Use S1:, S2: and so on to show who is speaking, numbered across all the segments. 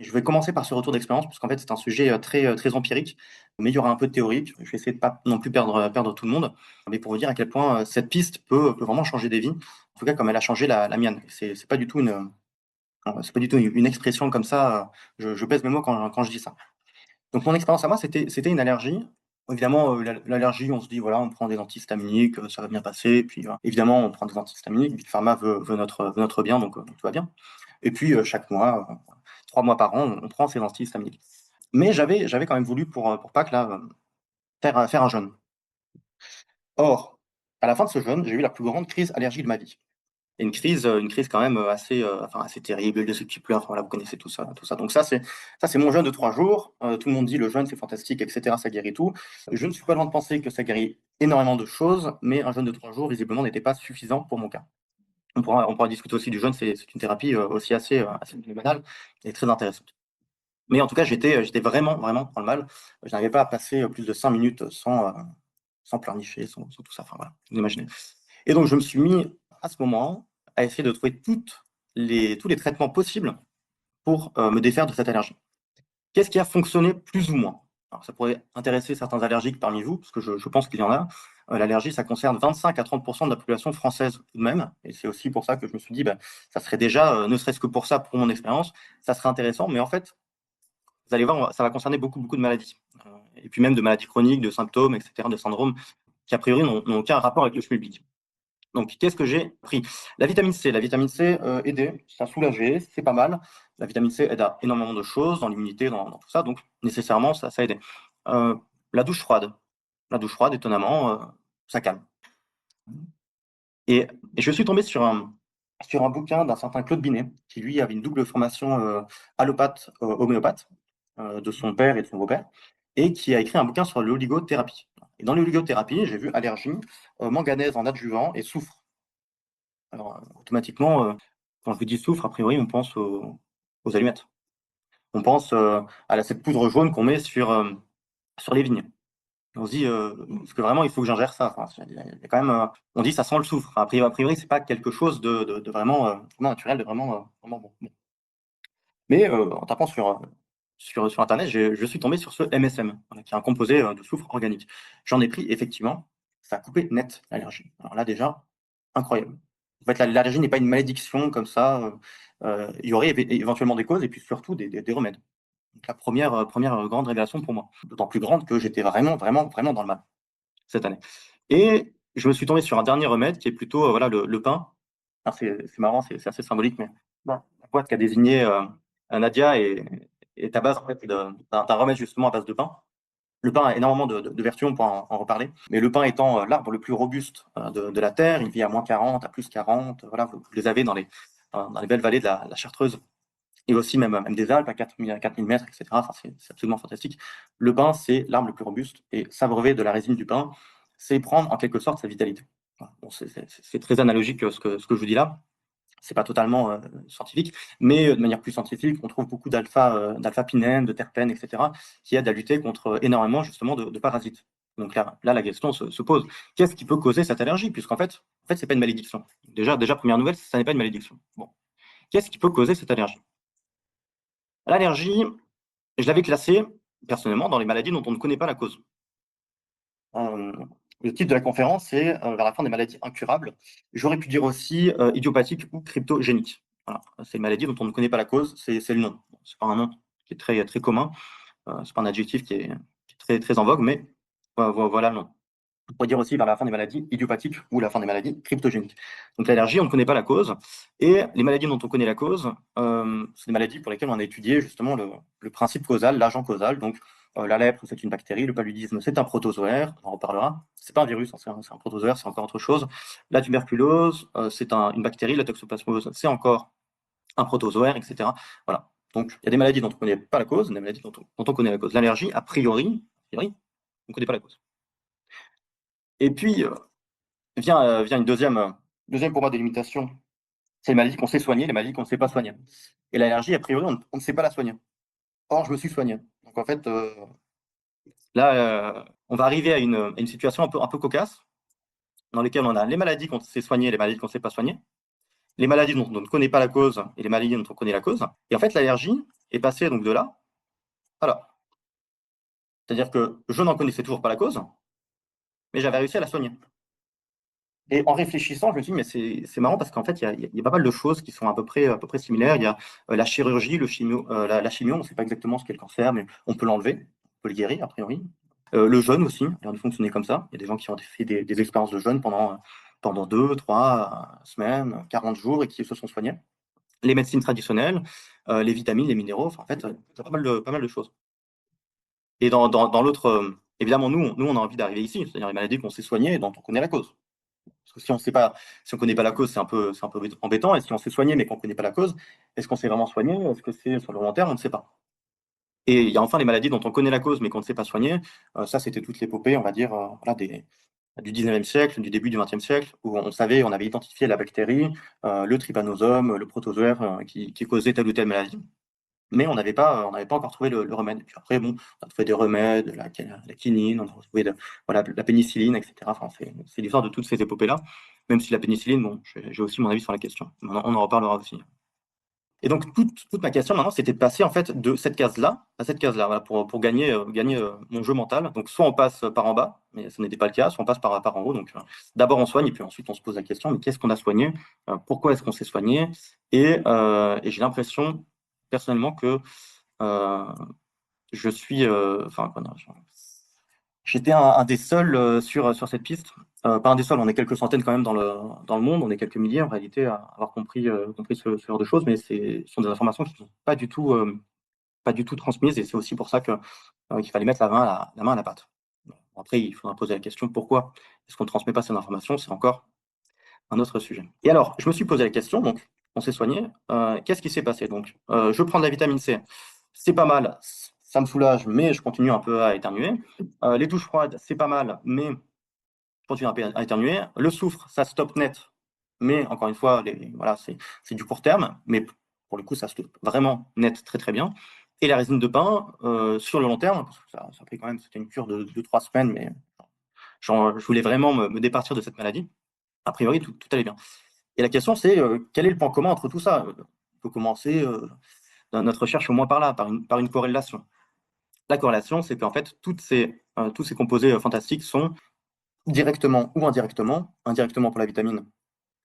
S1: Je vais commencer par ce retour d'expérience, puisqu'en fait, c'est un sujet très empirique, mais il y aura un peu de théorique. Je vais essayer de pas non plus perdre tout le monde, mais pour vous dire à quel point cette piste peut vraiment changer des vies, en tout cas comme elle a changé la mienne. C'est pas du tout c'est pas du tout une expression comme ça, je pèse mes mots quand je dis ça. Donc mon expérience à moi, c'était une allergie. Évidemment, l'allergie, on se dit: «Voilà, on prend des antihistaminiques, ça va bien passer». Puis, évidemment, on prend des antihistaminiques, Big Pharma veut notre bien, donc tout va bien. Et puis, chaque mois, 3 mois par an, on prend ces antihistaminiques. Mais j'avais quand même voulu pour Pâques là, faire un jeûne. Or, à la fin de ce jeûne, j'ai eu la plus grande crise allergique de ma vie. Et une crise quand même, assez terrible, des yeux qui pleurent, voilà, vous connaissez tout ça, tout ça. Donc ça c'est mon jeûne de 3 jours, tout le monde dit: «Le jeûne, c'est fantastique et cetera, ça guérit tout». Je ne suis pas loin de penser que ça guérit énormément de choses, mais un jeûne de 3 jours, visiblement, n'était pas suffisant pour mon cas. On pourra discuter aussi du jeûne, c'est une thérapie, aussi assez banale et très intéressante. Mais en tout cas, j'étais vraiment dans le mal. Je n'arrivais pas à passer, plus de 5 minutes sans pleurnicher, sans tout ça, enfin voilà, vous imaginez. Et donc je me suis mis à ce moment à essayer de trouver tous les traitements possibles pour, me défaire de cette allergie. Qu'est-ce qui a fonctionné plus ou moins? Alors ça pourrait intéresser certains allergiques parmi vous, parce que je pense qu'il y en a. L'allergie, ça concerne 25 à 30 de la population française tout de même, et c'est aussi pour ça que je me suis dit: «Bah, ça serait déjà, ne serait-ce que pour ça, pour mon expérience, ça serait intéressant». Mais en fait, vous allez voir, ça va concerner beaucoup de maladies, et puis même de maladies chroniques, de symptômes et cetera, de syndromes qui a priori n'ont aucun rapport avec le schmilblick. Donc qu'est-ce que j'ai pris? La vitamine C, aidait, ça soulageait, c'est pas mal. La vitamine C aide à énormément de choses, dans l'immunité, dans tout ça, donc nécessairement ça aidait. Heu, la douche froide. La douche froide étonnamment, ça calme. Et et je suis tombé sur un bouquin d'un certain Claude Binet, qui lui avait une double formation, allopathe, homéopathe, de son père et de son beau-père, et qui a écrit un bouquin sur l'oligothérapie. Et dans l'oligothérapie, j'ai vu allergie, manganèse en adjuvant et soufre. Alors, automatiquement, quand je vous dis soufre, a priori, on pense aux allumettes. On pense, à cette poudre jaune qu'on met sur les vignes. On se dit, «Est-ce que vraiment il faut que j'ingère ça?» Enfin, il y a quand même, on dit: «Ça sent le soufre». A priori, c'est pas quelque chose de vraiment naturel, de vraiment bon. Bon. Mais, en tapant sur internet, je suis tombé sur ce MSM, voilà, qui est un composé, de soufre organique. J'en ai pris effectivement, ça a coupé net l'allergie. Alors là déjà, incroyable. En fait, l'allergie n'est pas une malédiction comme ça, il y aurait éventuellement des causes et puis surtout des remèdes. Donc la première grande révélation pour moi. D'autant plus grande que j'étais vraiment dans le mal cette année. Et je me suis tombé sur un dernier remède qui est plutôt, voilà, le pain. Alors c'est marrant, c'est assez symbolique, mais bon, la boîte qu'a désigné, Nadia est à base en fait d'un remède justement à base de pain. Le pain a énormément de vertus, on pourra en reparler, mais le pain étant, l'arbre le plus robuste, de la terre, il vit à -40, à +40, voilà, vous les avez dans les belles vallées de la Chartreuse et aussi même des Alpes à 4 000 mètres et cetera. Enfin, c'est absolument fantastique. Le pain, c'est l'arbre le plus robuste et s'abreuver de la résine du pain, c'est prendre en quelque sorte sa vitalité. Voilà, bon, c'est très analogique, ce que je vous dis là. C'est pas totalement, scientifique, mais, de manière plus scientifique, on trouve beaucoup d'alpha-pinène, de terpènes et cetera, qui aident à lutter contre, énormément justement de parasites. Donc là la question se pose: qu'est-ce qui peut causer cette allergie? Puisqu'en fait, c'est pas une malédiction. Déjà première nouvelle, ça n'est pas une malédiction. Bon, qu'est-ce qui peut causer cette allergie? L'allergie, je l'avais classée, personnellement, dans les maladies dont on ne connaît pas la cause. Hem, le titre de la conférence, c'est, «Vers la fin des maladies incurables». J'aurais pu dire aussi, idiopathiques ou cryptogéniques. Voilà, c'est une maladie dont on ne connaît pas la cause, c'est le nom. Bon, c'est pas un nom qui est très commun, c'est pas un adjectif qui est très en vogue, mais voilà le nom. On pourrait dire aussi vers la fin des maladies idiopathiques ou la fin des maladies cryptogéniques. Donc l'allergie, on ne connaît pas la cause, et les maladies dont on connaît la cause, c'est des maladies pour lesquelles on a étudié justement le principe causal, l'agent causal. Donc, la lèpre, c'est une bactérie, le paludisme, c'est un protozoaire, on en reparlera. C'est pas un virus, hein, c'est un protozoaire, c'est encore autre chose. La tuberculose, c'est une bactérie, la toxoplasmose, c'est encore un protozoaire, et cetera. Voilà. Donc il y a des maladies dont on ne connaît pas la cause, des maladies dont on connaît la cause. L'allergie, a priori, on ne connaît pas la cause. Et puis, vient une deuxième pour moi délimitation, c'est les maladies qu'on sait soigner, les maladies qu'on ne sait pas soigner. Et l'allergie, a priori, on ne sait pas la soigner. Or, je me suis soigné. Donc en fait, là, on va arriver à une situation un peu cocasse, dans lesquelles on a les maladies qu'on sait soigner et les maladies qu'on ne sait pas soigner. les maladies dont on ne connaît pas la cause et les maladies dont on connaît la cause. Et en fait, l'allergie est passée donc de là à là. C'est-à-dire que je n'en connaissais toujours pas la cause, mais j'avais réussi à la soigner. Et en réfléchissant, je me suis dit, mais c'est marrant parce qu'en fait, il y a pas mal de choses qui sont à peu près similaires. Il y a la chirurgie, la chimio, on ne sait pas exactement ce qu'est le cancer, mais on peut l'enlever, on peut le guérir, a priori. Le jeûne aussi, il a l'air de fonctionner comme ça. Il y a des gens qui ont fait des expériences de jeûne pendant 2, 3 semaines, 40 jours et qui se sont soignés. Les médecines traditionnelles, les vitamines, les minéraux, enfin, en fait, il y a pas mal de choses. Et dans l'autre, évidemment, nous, on a envie d'arriver ici, c'est-à-dire les maladies qu'on sait soigner et dont on connaît la cause. Parce que si on connaît pas la cause, c'est un peu embêtant. Et si on sait soigner mais qu'on connaît pas la cause, est-ce qu'on s'est vraiment soigné? Est-ce que c'est sur le long terme? On ne sait pas. Et il y a enfin les maladies dont on connaît la cause mais qu'on ne sait pas soigner. Ça, c'était toute l'épopée, on va dire, voilà, du 19e siècle, du début du 20e siècle, où on savait, on avait identifié la bactérie, le trypanosome, le protozoaire qui causait telle ou telle maladie. Mais on n'avait pas encore trouvé le remède. Et puis après, bon, on a trouvé des remèdes, la quinine, on a trouvé voilà, la pénicilline, etc. Enfin, c'est l'histoire de toutes ces épopées-là. Même si la pénicilline, bon, j'ai aussi mon avis sur la question. On en reparlera aussi. Et donc, toute ma question maintenant, c'était de passer en fait de cette case-là à cette case-là, voilà, pour gagner mon jeu mental. Donc, soit on passe par en bas, mais ce n'était pas le cas, soit on passe par en haut. Donc, d'abord on soigne, et puis ensuite on se pose la question, mais qu'est-ce qu'on a soigné? Pourquoi est-ce qu'on s'est soigné? Et j'ai l'impression, personnellement, que euh, je suis, enfin, j'étais un des seuls sur cette piste. Pas un des seuls, on est quelques centaines quand même dans le monde, on est quelques milliers en réalité à avoir compris ce genre de choses, mais ce sont des informations qui ne sont pas du tout transmises et c'est aussi pour ça qu'il fallait mettre la main à la pâte. Bon, après, il faudra poser la question pourquoi est-ce qu'on ne transmet pas ces informations? C'est encore un autre sujet. Et alors, je me suis posé la question, donc on s'est soigné. Qu'est-ce qui s'est passé? Donc, je prends de la vitamine C, c'est pas mal, ça me soulage, mais je continue un peu à éternuer. Les douches froides, c'est pas mal, mais je continue un peu à éternuer. Le soufre, ça stoppe net, mais encore une fois, voilà, c'est du court terme, mais pour le coup, ça stoppe vraiment net très très bien. Et la résine de pin, sur le long terme, parce que ça fait quand même, c'était une cure de 3 semaines, mais je voulais vraiment me départir de cette maladie. A priori, tout allait bien. Et la question, c'est quel est le point commun entre tout ça? On peut commencer dans notre recherche au moins par là, par une corrélation. La corrélation, c'est qu'en fait, tous ces composés fantastiques sont directement ou indirectement pour la vitamine,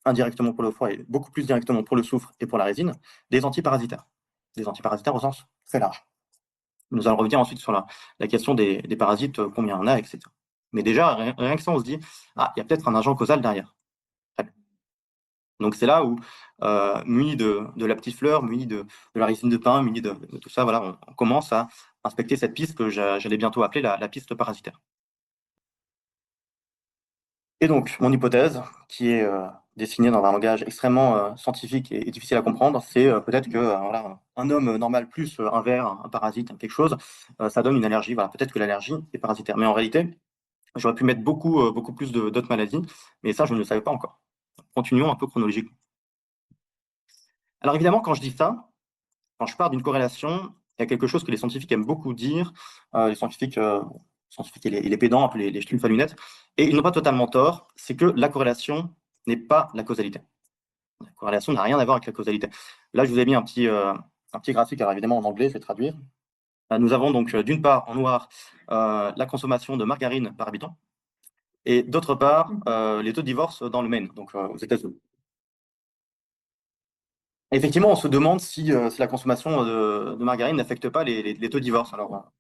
S1: indirectement pour le foie et beaucoup plus directement pour le soufre et pour la résine, des antiparasitaires. Des antiparasitaires au sens très large. Nous allons revenir ensuite sur la question des parasites, combien il y en a, etc. Mais déjà, rien que ça, on se dit, ah, il y a peut-être un agent causal derrière. Donc c'est là où, muni de la petite fleur, muni de la résine de pin, muni de tout ça, voilà, on commence à inspecter cette piste que j'allais bientôt appeler la piste parasitaire. Et donc, mon hypothèse, qui est dessinée dans un langage extrêmement scientifique et difficile à comprendre, c'est peut-être que voilà, un homme normal plus un ver, un parasite, quelque chose, ça donne une allergie. Voilà, peut-être que l'allergie est parasitaire. Mais en réalité, j'aurais pu mettre beaucoup plus d'autres maladies, mais ça, je ne le savais pas encore. Continuons un peu chronologiquement. Alors évidemment, quand je dis ça, quand je pars d'une corrélation, il y a quelque chose que les scientifiques aiment beaucoup dire, les scientifiques et les pédants, un peu les schlimmfallunettes, et ils n'ont pas totalement tort, c'est que la corrélation n'est pas la causalité. La corrélation n'a rien à voir avec la causalité. Là, je vous ai mis un petit graphique, alors évidemment en anglais, je vais traduire. Nous avons donc d'une part en noir la consommation de margarine par habitant, et d'autre part les taux de divorce dans le Maine, donc aux États-Unis. Effectivement, on se demande si la consommation de margarine n'affecte pas les taux de divorce. Alors,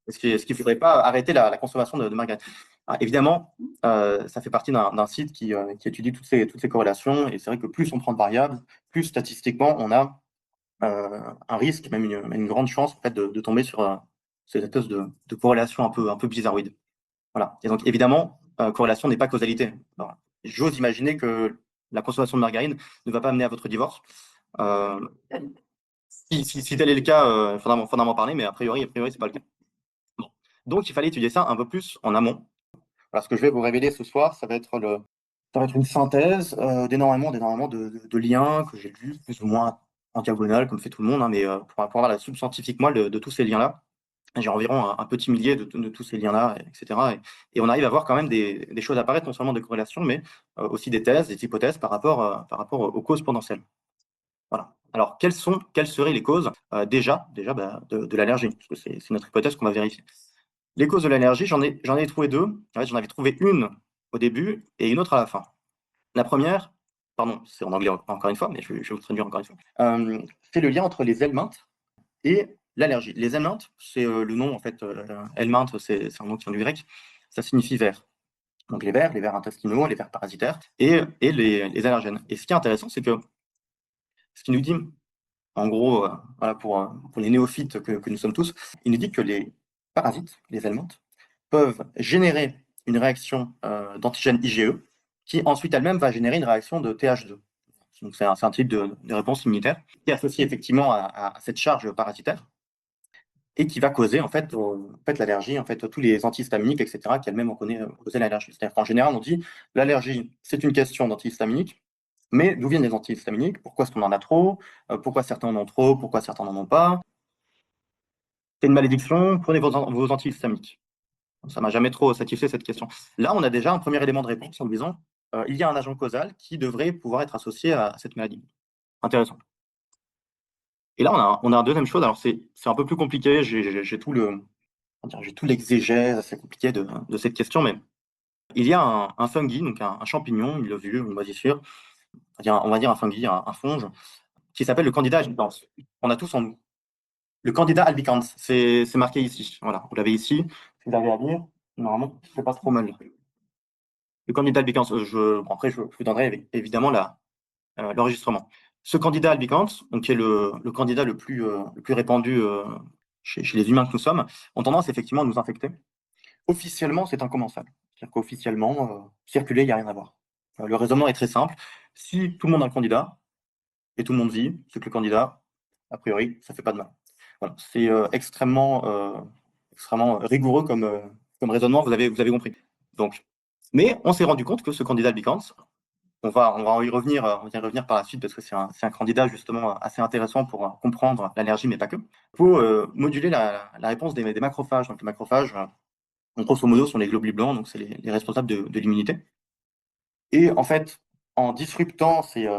S1: est-ce qu'il ne faudrait pas arrêter la consommation de margarine? Ah, évidemment, ça fait partie d'un site qui étudie toutes ces corrélations. Et c'est vrai que plus on prend de variables, plus statistiquement on a un risque, même une grande chance en fait, de tomber sur cette espèce de corrélation un peu bizarroïde. Voilà. Et donc, évidemment, corrélation n'est pas causalité. Alors, j'ose imaginer que la consommation de margarine ne va pas amener à votre divorce. Euh, si tel est le cas, il faudra m'en parler, mais a priori, c'est pas le cas. Bon. Donc, il fallait étudier ça un peu plus en amont. Voilà, ce que je vais vous révéler ce soir, ça va être une synthèse d'énormément de liens que j'ai lus, plus ou moins en diagonale, comme fait tout le monde, hein, mais pour avoir la subscientifique moelle de tous ces liens-là. J'ai environ un petit millier de tous ces liens-là, etc. Et on arrive à voir quand même des choses apparaître, non seulement des corrélations, mais aussi des thèses, des hypothèses par rapport aux causes potentielles. Voilà. Alors, quelles seraient les causes déjà bah, de l'allergie, parce que c'est notre hypothèse qu'on va vérifier. Les causes de l'allergie, j'en ai trouvé deux. En fait, j'en avais trouvé une au début et une autre à la fin. La première, pardon, c'est en anglais encore une fois, mais je vais vous traduire encore une fois. C'est le lien entre les helminths et l'allergie. Les helminths, c'est le nom, en fait, helminthe, c'est un nom qui vient du grec, ça signifie ver. Donc les vers intestinaux, les vers parasitaires et les allergènes. Et ce qui est intéressant, c'est que ce qui nous dit, en gros, voilà, pour les néophytes que nous sommes tous, il nous dit que les parasites, les helminths, peuvent générer une réaction d'antigène IgE qui ensuite elle-même va générer une réaction de TH2. Donc c'est un type de réponse immunitaire qui est associé effectivement à cette charge parasitaire et qui va causer en fait l'allergie, en fait tous les antihistaminiques, etc., qui elles-mêmes ont causé l'allergie. C'est-à-dire qu'en général, on dit l'allergie, c'est une question d'antihistaminique, mais d'où viennent les antihistaminiques? Pourquoi est-ce qu'on en a trop? Pourquoi certains en ont trop? Pourquoi certains n'en ont pas? C'est une malédiction, prenez vos antihistaminiques. Ça m'a jamais trop satisfait cette question. Là, on a déjà un premier élément de réponse en disant il y a un agent causal qui devrait pouvoir être associé à cette maladie. Intéressant. Et là, on a un deuxième chose. Alors, c'est un peu plus compliqué. J'ai tout l'exégèse assez compliqué de cette question, mais il y a un fungi, donc un champignon, une levure, une moisissure, on va dire un fungi, un fonge, qui s'appelle le Candida albicans. On a tous en nous. Le Candida albicans, c'est marqué ici. Voilà, vous l'avez ici. Si vous avez à lire, normalement, c'est pas trop mal. Le candidat albicans, bon, après, je vous donnerai évidemment l'enregistrement. Ce candidat albicans, donc, qui est le candidat le plus répandu chez les humains que nous sommes, ont tendance effectivement à nous infecter. Officiellement, c'est incommensable. C'est-à-dire qu'officiellement, circuler, il n'y a rien à voir. Le raisonnement est très simple. Si tout le monde a le candidat et tout le monde vit, c'est que le candidat, a priori, ça ne fait pas de mal. Voilà. C'est extrêmement rigoureux comme raisonnement, vous avez compris. Donc, mais on s'est rendu compte que ce candidat albicans, on va y revenir par la suite parce que c'est un candidat justement assez intéressant pour comprendre l'allergie, mais pas que. Il faut moduler la réponse des macrophages. Donc les macrophages, grosso modo, sont les globules blancs, donc c'est les responsables de l'immunité. Et en fait, en disruptant ces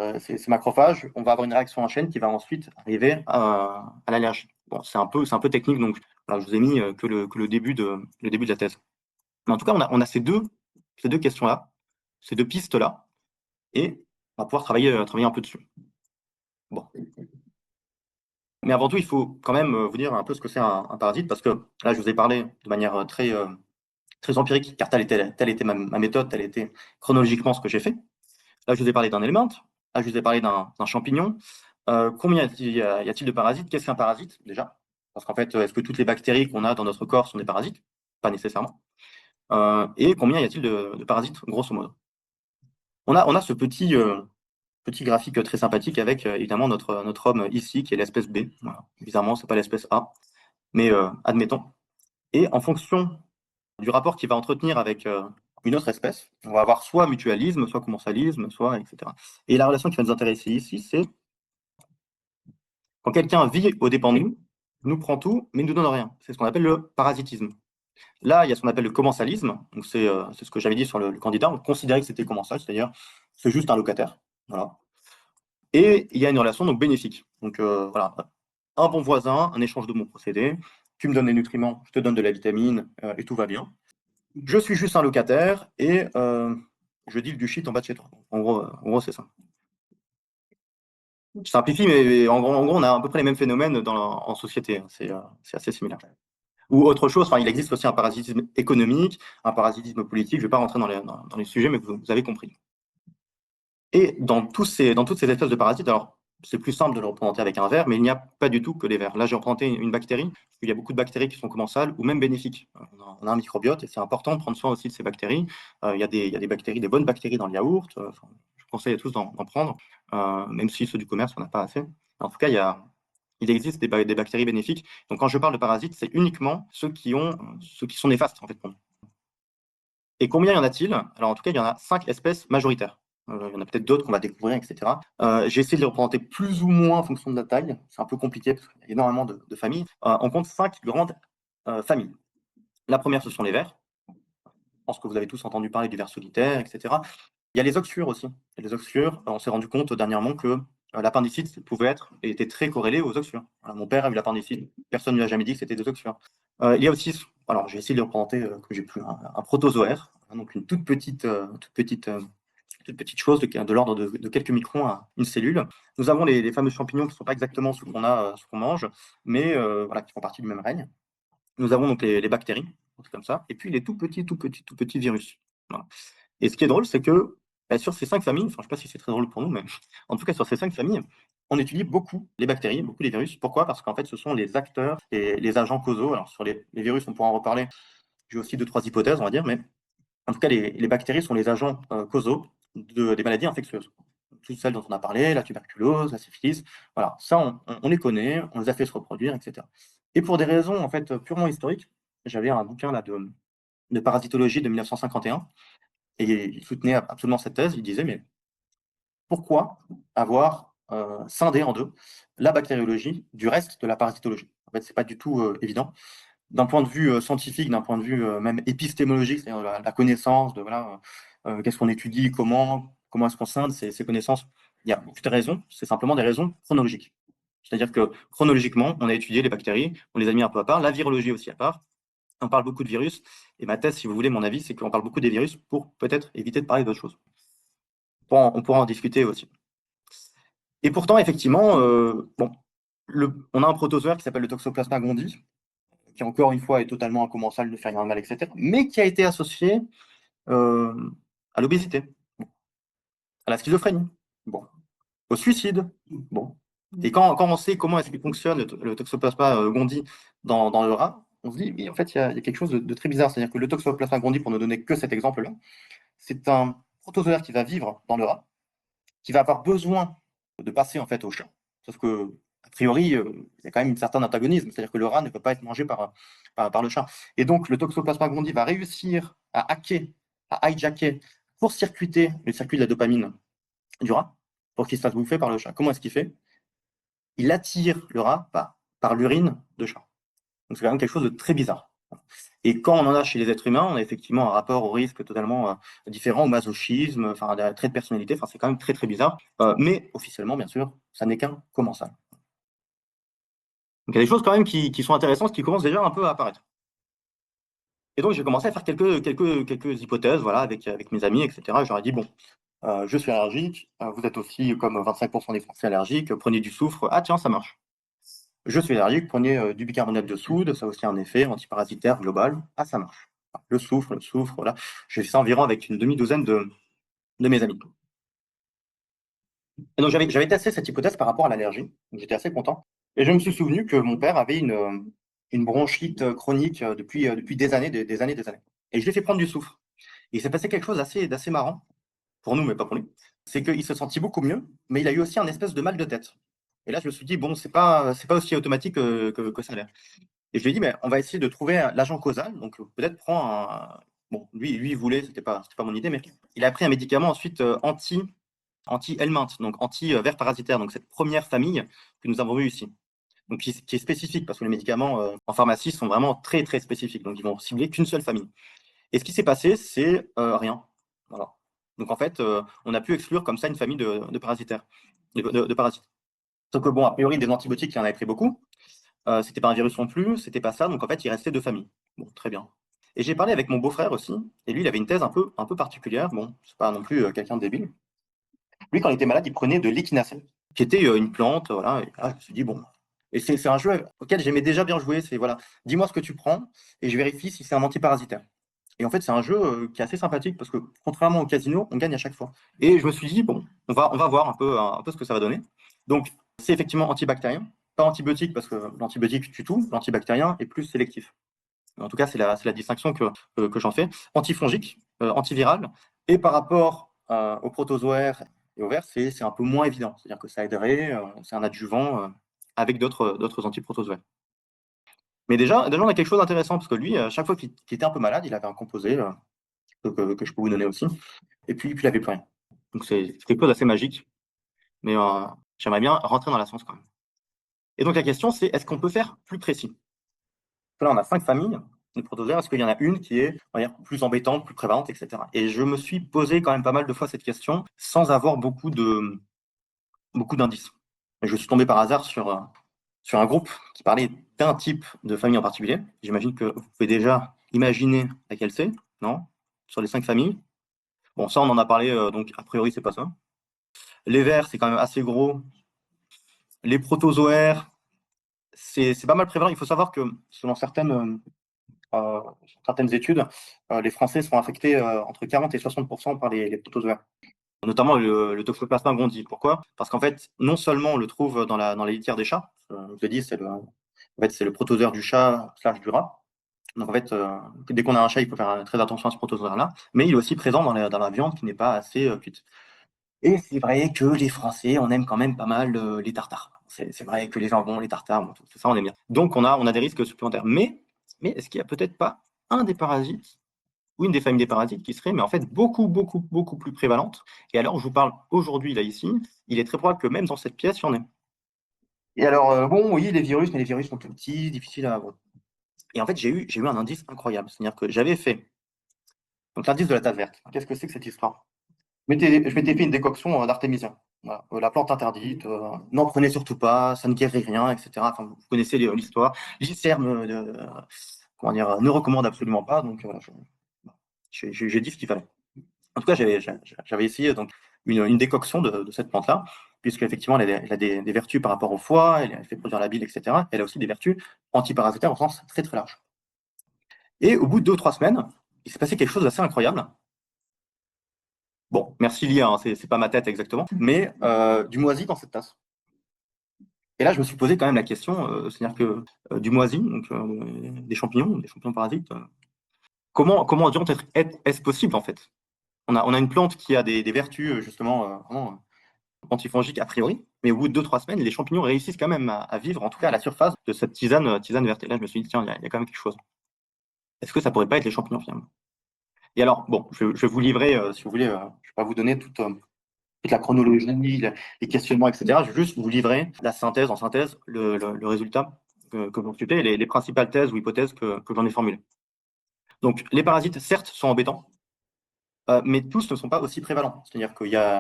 S1: macrophages, on va avoir une réaction en chaîne qui va ensuite arriver à l'allergie. Bon, c'est un peu technique, donc voilà, je vous ai mis que le début de la thèse. Mais en tout cas, on a ces deux questions-là, ces deux pistes-là, et on va pouvoir travailler un peu dessus. Bon. Mais avant tout, il faut quand même vous dire un peu ce que c'est un parasite, parce que là, je vous ai parlé de manière très empirique, car telle était ma méthode, telle était chronologiquement ce que j'ai fait. Là, je vous ai parlé d'un élément, là, je vous ai parlé d'un champignon. Combien y a-t-il de parasites? Qu'est-ce qu'un parasite, déjà? Parce qu'en fait, est-ce que toutes les bactéries qu'on a dans notre corps sont des parasites? Pas nécessairement. Et combien y a-t-il de parasites, grosso modo? On a ce petit graphique très sympathique avec évidemment notre homme ici, qui est l'espèce B. Voilà. Bizarrement, c'est pas l'espèce A, mais admettons. Et en fonction du rapport qu'il va entretenir avec une autre espèce, on va avoir soit mutualisme, soit commensalisme, soit etc. Et la relation qui va nous intéresser ici, c'est quand quelqu'un vit aux dépens de nous, nous prend tout, mais ne nous donne rien. C'est ce qu'on appelle le parasitisme. Là, il y a ce qu'on appelle le commensalisme. Donc c'est ce que j'avais dit sur le candidat. On considérait que c'était commensal, c'est-à-dire c'est juste un locataire. Voilà. Et il y a une relation donc bénéfique. Donc voilà, un bon voisin, un échange de bons procédés. Tu me donnes des nutriments, je te donne de la vitamine et tout va bien. Je suis juste un locataire et je deal du shit en bas de chez toi. En gros c'est ça. Je simplifie, mais en gros, on a à peu près les mêmes phénomènes en société. Hein. C'est assez similaire. Ou autre chose, enfin, il existe aussi un parasitisme économique, un parasitisme politique. Je ne vais pas rentrer dans les sujets, mais vous avez compris. Et dans toutes ces espèces de parasites, alors c'est plus simple de le représenter avec un ver, mais il n'y a pas du tout que les vers. Là, j'ai représenté une bactérie, parce qu'il y a beaucoup de bactéries qui sont commensales ou même bénéfiques. On a un microbiote et c'est important de prendre soin aussi de ces bactéries. Il y a des bactéries, des bonnes bactéries dans le yaourt. Enfin, je conseille à tous d'en prendre, même si ceux du commerce, on n'a pas assez. En tout cas, il existe des bactéries bénéfiques. Donc, quand je parle de parasites, c'est uniquement ceux qui sont néfastes, en fait, pour nous. Et combien y en a-t-il? Alors, en tout cas, il y en a 5 espèces majoritaires. Il y en a peut-être d'autres qu'on va découvrir, etc. J'ai essayé de les représenter plus ou moins en fonction de la taille. C'est un peu compliqué parce qu'il y a énormément de familles. On compte 5 grandes familles. La première, ce sont les vers. Je pense que vous avez tous entendu parler du ver solitaire, et cetera. Il y a les oxyures aussi. Et les oxyures, on s'est rendu compte dernièrement que l'appendicite pouvait être et était très corrélé aux oxyures. Voilà, mon père a eu l'appendicite, personne ne lui a jamais dit que c'était des oxyures. Il y a aussi, alors je vais essayer de le représenter que j'ai plus, un protozoaire, hein, donc une toute petite chose de l'ordre de quelques microns à une cellule. Nous avons les fameux champignons qui ne sont pas exactement ce qu'on mange, mais voilà, qui font partie du même règne. Nous avons donc les bactéries, c'est comme ça, et puis les tout petits virus. Voilà. Et ce qui est drôle, c'est que bah, sur ces 5 familles, enfin, je ne sais pas si c'est très drôle pour nous, mais en tout cas sur ces 5 familles, on étudie beaucoup les bactéries, beaucoup les virus. Pourquoi? Parce qu'en fait, ce sont les acteurs et les agents causaux. Alors sur les virus, on pourra en reparler. J'ai aussi 2-3 hypothèses, on va dire, mais en tout cas, les bactéries sont les agents causaux des maladies infectieuses. Toutes celles dont on a parlé, la tuberculose, la syphilis, voilà, ça, on les connaît, on les a fait se reproduire, etc. Et pour des raisons en fait purement historiques, j'avais un bouquin là de parasitologie de 1951 et il soutenait absolument cette thèse. Il disait, mais pourquoi avoir scindé en deux la bactériologie du reste de la parasitologie? En fait, c'est pas du tout évident. D'un point de vue scientifique, d'un point de vue même épistémologique, c'est-à-dire la connaissance de voilà, qu'est-ce qu'on étudie, comment est-ce qu'on scinde ces connaissances. Il y a beaucoup de raisons, c'est simplement des raisons chronologiques. C'est-à-dire que chronologiquement, on a étudié les bactéries, on les a mis un peu à part, la virologie aussi à part. On parle beaucoup de virus, et ma thèse, si vous voulez, mon avis, c'est qu'on parle beaucoup des virus pour peut-être éviter de parler d'autres choses. On pourra en discuter aussi. Et pourtant, effectivement, bon, on a un protozoaire qui s'appelle le Toxoplasma gondii, qui encore une fois est totalement incommensable, ne fait rien de mal, etc., mais qui a été associé euh, à l'obésité, à la schizophrénie, bon, au suicide. Bon. Et quand on sait comment est-ce qu'il fonctionne le Toxoplasma gondii dans le rat, on se dit, oui, en fait, il y a quelque chose de très bizarre. C'est-à-dire que le Toxoplasma gondii, pour ne donner que cet exemple-là, c'est un protozoaire qui va vivre dans le rat, qui va avoir besoin de passer en fait au chat. Sauf que, a priori, il y a quand même un certain antagonisme, c'est-à-dire que le rat ne peut pas être mangé par le chat. Et donc, le Toxoplasma gondii va réussir à hacker, à hijacker, pour circuiter le circuit de la dopamine du rat, pour qu'il se fasse bouffer par le chat. Comment est-ce qu'il fait? Il attire le rat par l'urine de chat. Donc, c'est quand même quelque chose de très bizarre. Et quand on en a chez les êtres humains, on a effectivement un rapport au risque totalement différent, au masochisme, enfin, à des traits de personnalité. Enfin, c'est quand même très très bizarre. Mais officiellement, bien sûr, ça n'est qu'un commensal. Donc il y a des choses quand même qui sont intéressantes, qui commencent déjà un peu à apparaître. Et donc j'ai commencé à faire quelques hypothèses, voilà, avec mes amis, etc. J'aurais dit, bon, je suis allergique, vous êtes aussi comme 25% des Français allergiques, prenez du soufre. Ah tiens, ça marche. Je suis allergique, prenez du bicarbonate de soude, ça a aussi un effet antiparasitaire global. Ah, ça marche. Le soufre, voilà. J'ai fait ça environ avec une demi-douzaine de mes amis. Et donc j'avais testé cette hypothèse par rapport à l'allergie. Donc, j'étais assez content. Et je me suis souvenu que mon père avait une bronchite chronique depuis des années, des années, des années. Et je lui ai fait prendre du soufre. Et il s'est passé quelque chose d'assez marrant, pour nous, mais pas pour lui. C'est qu'il se sentit beaucoup mieux, mais il a eu aussi un espèce de mal de tête. Et là, je me suis dit, bon, c'est pas aussi automatique que ça a l'air. Et je lui ai dit, mais on va essayer de trouver l'agent causal. Donc, peut-être prends un. Bon, lui, il voulait, c'était pas mon idée, mais il a pris un médicament ensuite anti-helminth, donc anti-ver parasitaire, donc cette première famille que nous avons vue ici. Donc, qui est spécifique, parce que les médicaments en pharmacie sont vraiment très, très spécifiques. Donc, ils vont cibler qu'une seule famille. Et ce qui s'est passé, c'est rien. Voilà. Donc, en fait, on a pu exclure comme ça une famille de parasitaires, de parasites. Sauf que, bon, a priori, des antibiotiques, il y en avait pris beaucoup. C'était pas un virus non plus, c'était pas ça. Donc en fait, il restait 2 familles. Bon, très bien. Et j'ai parlé avec mon beau-frère aussi, et lui, il avait une thèse un peu particulière. Bon, c'est pas non plus quelqu'un de débile. Lui, quand il était malade, il prenait de l'échinacée, qui était une plante, voilà. Et là, je me suis dit, bon. Et c'est un jeu auquel j'aimais déjà bien jouer. C'est voilà, dis-moi ce que tu prends, et je vérifie si c'est un antiparasitaire. Et en fait, c'est un jeu qui est assez sympathique parce que contrairement au casino, on gagne à chaque fois. Et je me suis dit, bon, on va voir un peu ce que ça va donner. Donc, c'est effectivement antibactérien, pas antibiotique parce que l'antibiotique tue tout, l'antibactérien est plus sélectif. En tout cas, c'est la distinction que j'en fais. Antifongique, antiviral, et par rapport aux protozoaires et aux vers, c'est un peu moins évident. C'est-à-dire que ça aiderait, c'est un adjuvant avec d'autres antiprotozoaires. Mais déjà, on a quelque chose d'intéressant parce que lui, chaque fois qu'il était un peu malade, il avait un composé que je peux vous donner aussi. Et puis il n'avait plus rien. Donc c'est quelque chose d'assez magique. Mais j'aimerais bien rentrer dans la science quand même. Et donc la question, c'est est-ce qu'on peut faire plus précis? Là, on a 5 familles de protozoaires. Est-ce qu'il y en a une qui est, on va dire, plus embêtante, plus prévalente, et cetera? Et je me suis posé quand même pas mal de fois cette question sans avoir beaucoup d'indices. Et je suis tombé par hasard sur un groupe qui parlait d'un type de famille en particulier. J'imagine que vous pouvez déjà imaginer laquelle c'est, non? Sur les 5 familles. Bon, ça, on en a parlé, donc a priori, c'est pas ça. Les vers, c'est quand même assez gros. Les protozoaires, c'est pas mal prévalent. Il faut savoir que selon euh, certaines études, les Français sont affectés entre 40 et 60% par les protozoaires, notamment le Toxoplasma gondii. Pourquoi? Parce qu'en fait, non seulement on le trouve dans la litière des chats, je vous ai dit, en fait, c'est le protozoaire du chat slash du rat. Donc en fait, dès qu'on a un chat, il faut faire très attention à ce protozoaire-là, mais il est aussi présent dans la viande qui n'est pas assez cuite. Et c'est vrai que les Français, on aime quand même pas mal les tartares. C'est vrai que les jambons, les tartares, bon, tout ça, on aime bien. Donc on a des risques supplémentaires. Mais est-ce qu'il n'y a peut-être pas un des parasites ou une des familles des parasites qui serait, mais en fait, beaucoup plus prévalente? Et alors, je vous parle aujourd'hui, là, ici, il est très probable que même dans cette pièce, il y en ait. Et alors, bon, oui, les virus, mais les virus sont tout petits, difficiles à avoir. Et en fait, j'ai eu un indice incroyable. C'est-à-dire que j'avais fait donc l'indice de la tasse verte. Qu'est-ce que c'est que cette histoire? Je m'étais fait une décoction d'artémisien. Voilà. La plante interdite, n'en prenez surtout pas, ça ne guérit rien, etc. Enfin, vous connaissez l'histoire. L'ICERM comment dire, ne recommande absolument pas, donc voilà, j'ai dit ce qu'il fallait. En tout cas, j'avais essayé donc, une décoction de cette plante-là, puisque effectivement, elle a des vertus par rapport au foie, elle fait produire la bile, etc. Elle a aussi des vertus antiparasitaires au sens très très large. Et au bout de 2 ou 3 semaines, il s'est passé quelque chose d'assez incroyable. Bon, merci Lia, hein, c'est pas ma tête exactement, mais du moisi dans cette tasse. Et là, je me suis posé quand même la question, c'est-à-dire que du moisi, donc des champignons parasites, comment est-ce possible en fait? On a une plante qui a des vertus justement vraiment antifongiques a priori, mais au bout de 2 ou 3 semaines, les champignons réussissent quand même à vivre, en tout cas à la surface de cette tisane verte. Et là, je me suis dit, tiens, il y a quand même quelque chose. Est-ce que ça pourrait pas être les champignons finalement? Et alors, bon, je vais vous livrer, si vous voulez, je vais pas vous donner toute la chronologie, les questionnements, etc. Je vais juste vous livrer la synthèse, en synthèse, le résultat que vous consultez, et les principales thèses ou hypothèses que j'en ai formulées. Donc, les parasites, certes, sont embêtants, mais tous ne sont pas aussi prévalents. C'est-à-dire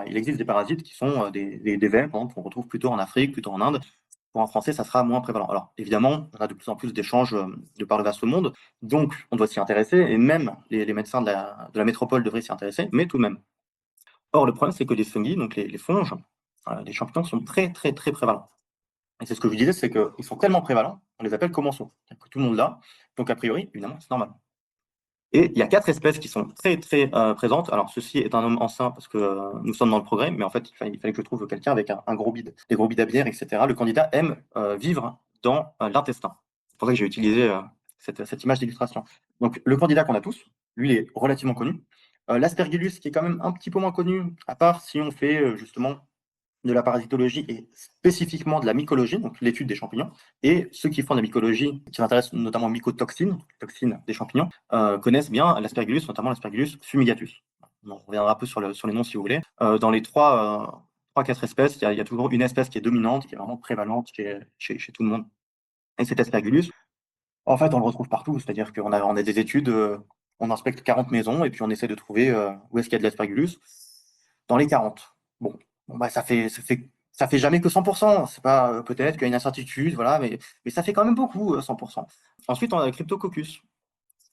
S1: il existe des parasites qui sont des vers, par exemple, qu'on retrouve plutôt en Afrique, plutôt en Inde. Pour un Français, ça sera moins prévalent. Alors, évidemment, on a de plus en plus d'échanges de par le vaste monde, donc on doit s'y intéresser, et même les médecins de la métropole devraient s'y intéresser, mais tout de même. Or, le problème, c'est que les fungi, donc les fonges, les champignons sont très prévalents. Et c'est ce que je vous disais, c'est qu'ils sont tellement prévalents, on les appelle commensaux. C'est-à-dire que tout le monde l'a, donc a priori, évidemment, c'est normal. Et il y a 4 espèces qui sont très présentes. Alors, ceci est un homme enceint parce que nous sommes dans le progrès, mais en fait, il fallait que je trouve quelqu'un avec un gros bide, des gros bides à bière, etc. Le candidat aime vivre dans l'intestin. C'est pour ça que j'ai utilisé cette image d'illustration. Donc, le candidat qu'on a tous, lui, il est relativement connu. L'aspergillus, qui est quand même un petit peu moins connu, à part si on fait justement de la parasitologie et spécifiquement de la mycologie, donc l'étude des champignons. Et ceux qui font de la mycologie, qui s'intéressent notamment aux mycotoxines, toxines des champignons, connaissent bien l'aspergillus, notamment l'aspergillus fumigatus. On reviendra un peu sur les noms si vous voulez. Dans les 4 espèces, il y a toujours une espèce qui est dominante, qui est vraiment prévalente chez tout le monde. Et cet aspergillus, en fait, on le retrouve partout. C'est-à-dire on a des études, on inspecte 40 maisons et puis on essaie de trouver où est-ce qu'il y a de l'aspergillus dans les 40. Bon bah, ça fait jamais que 100%. C'est pas peut-être qu'il y a une incertitude, voilà, mais ça fait quand même beaucoup, 100%. Ensuite, on a le Cryptococcus.